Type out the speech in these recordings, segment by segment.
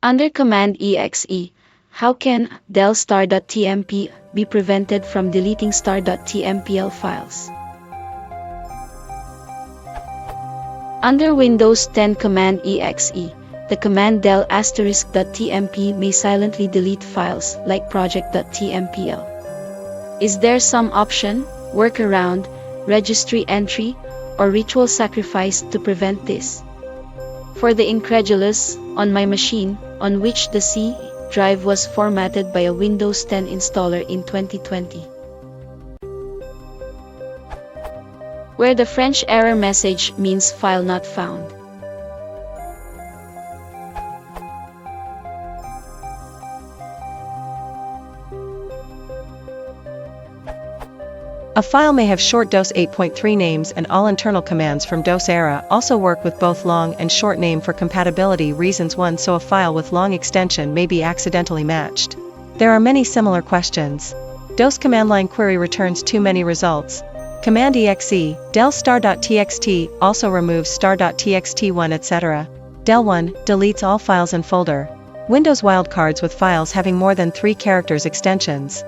Under Command-Exe, how can del***tmp be prevented from deleting star.tmpl files? Under Windows 10 Command-Exe, the command del***tmp may silently delete files like project.tmpl. Is there some option, workaround, registry entry, or ritual sacrifice to prevent this? For the incredulous, on my machine, on which the C drive was formatted by a Windows 10 installer in 2020, where the French error message means file not found. A file may have short DOS 8.3 names, and all internal commands from DOS era also work with both long and short name for compatibility reasons. So a file with long extension may be accidentally matched. There are many similar questions. DOS command line query returns too many results. Command-Exe, del***txt also removes star.txt1 etc. del1 deletes all files and folder. Windows wildcards with files having more than 3 characters extensions.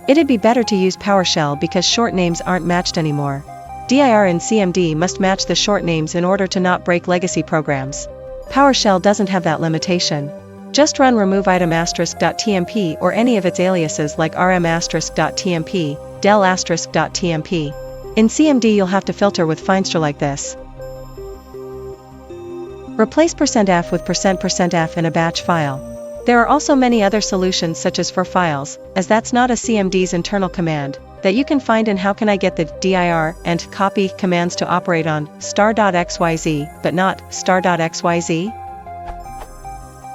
It'd be better to use PowerShell because short names aren't matched anymore. dir and Cmd must match the short names in order to not break legacy programs. PowerShell doesn't have that limitation. Just run remove item***tmp or any of its aliases like rm***tmp, del***tmp. In Cmd you'll have to filter with Finster like this. Replace %f with %f in a batch file. There are also many other solutions such as for files, as that's not a Cmd's internal command, that you can find in How Can I Get the dir and copy commands to operate on star.xyz, but not star.xyz.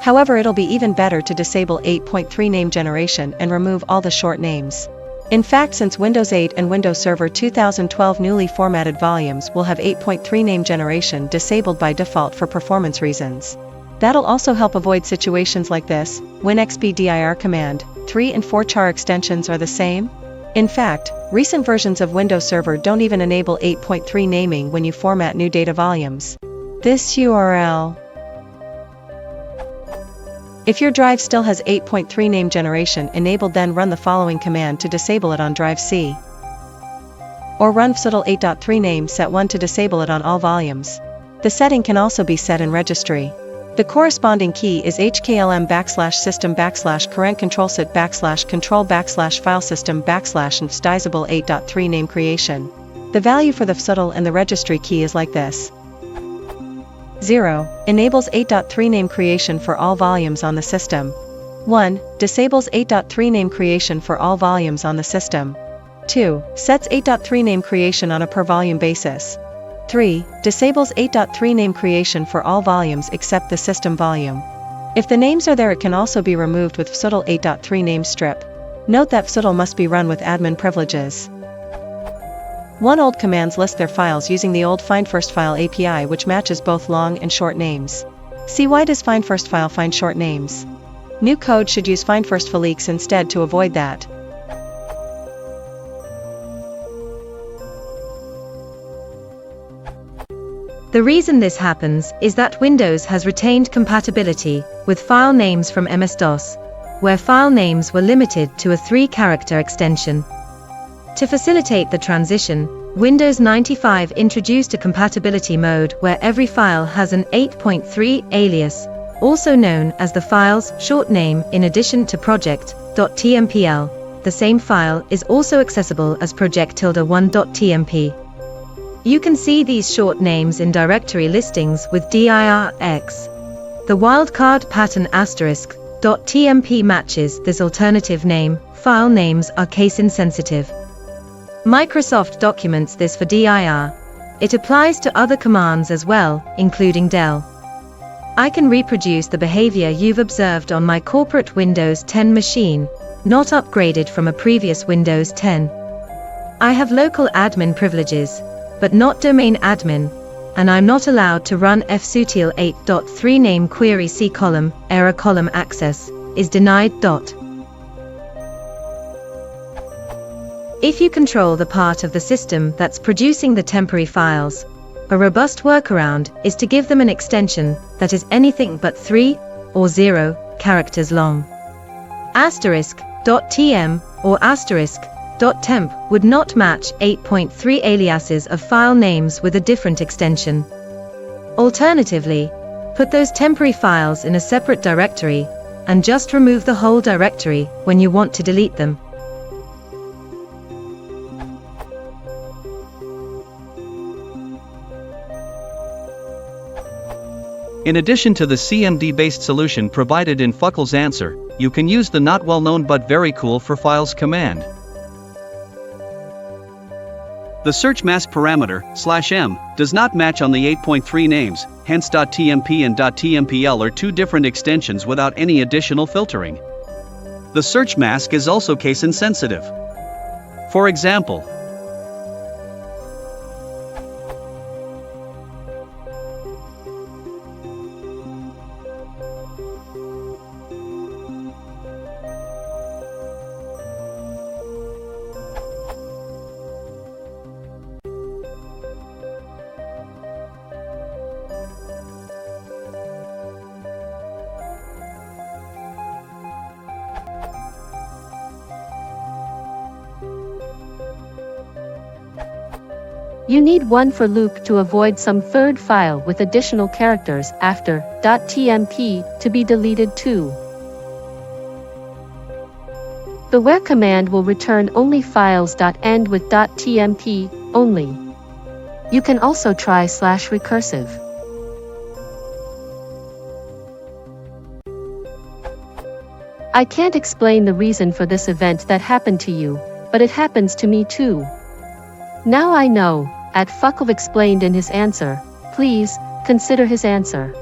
However, it'll be even better to disable 8.3 name generation and remove all the short names. In fact, since Windows 8 and Windows Server 2012 newly formatted volumes will have 8.3 name generation disabled by default for performance reasons. That'll also help avoid situations like this. WinXP_dir command, 3 and 4 char extensions are the same. In fact, recent versions of Windows Server don't even enable 8.3 naming when you format new data volumes. This URL. If your drive still has 8.3 name generation enabled, then run the following command to disable it on drive C. Or run fsutl 8.3 name set1 to disable it on all volumes. The setting can also be set in registry. The corresponding key is hklm\system\current controlsit /control/filesystem /nfstisable 8.3 name creation. The value for the fsutl and the registry key is like this. 0. Enables 8.3 name creation for all volumes on the system. 1. Disables 8.3 name creation for all volumes on the system. 2. Sets 8.3 name creation on a per volume basis. 3. Disables 8.3 name creation for all volumes except the system volume. If the names are there, it can also be removed with fsutl 8.3 name strip. Note that fsutl must be run with admin privileges. Old commands list their files using the old FindFirstFile API, which matches both long and short names. See, why does FindFirstFile find short names? New code should use FindFirstFilex instead to avoid that. The reason this happens is that Windows has retained compatibility with file names from MS-DOS, where file names were limited to a 3-character extension. To facilitate the transition, Windows 95 introduced a compatibility mode where every file has an 8.3 alias, also known as the file's short name. In addition to project.tmpl, the same file is also accessible as project-1.tmp. You can see these short names in directory listings with dir.X. The wildcard pattern *.tmp matches this alternative name. File names are case insensitive. Microsoft documents this for dir. It applies to other commands as well, including del. I can reproduce the behavior you've observed on my corporate Windows 10 machine, not upgraded from a previous Windows 10. I have local admin privileges, but not domain admin, and I'm not allowed to run fsutl 8.3 name query. C column, error column access is denied. If you control the part of the system that's producing the temporary files, a robust workaround is to give them an extension that is anything but 3 or 0 characters long. *.tm or *.temp would not match 8.3 aliases of file names with a different extension. Alternatively, put those temporary files in a separate directory, and just remove the whole directory when you want to delete them. In addition to the CMD-based solution provided in Fuckle's answer, you can use the not well-known but very cool for files command. The search mask parameter, /m, does not match on the 8.3 names, hence .tmp and .tmpl are two different extensions without any additional filtering. The search mask is also case insensitive. For example, You need one for loop to avoid some third file with additional characters after .tmp to be deleted too. The where command will return only files .end with .tmp only. You can also try /recursive. I can't explain the reason for this event that happened to you, but it happens to me too. Now I know. Fuckle explained in his answer. Please consider his answer.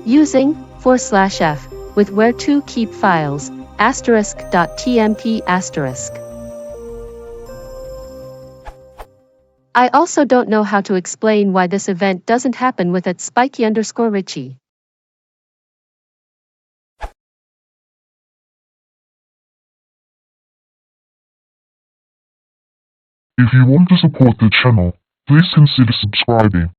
Using /f with where to keep files *.tmp*. I also don't know how to explain why this event doesn't happen with @spiky_Richie. If you want to support the channel, please consider subscribing.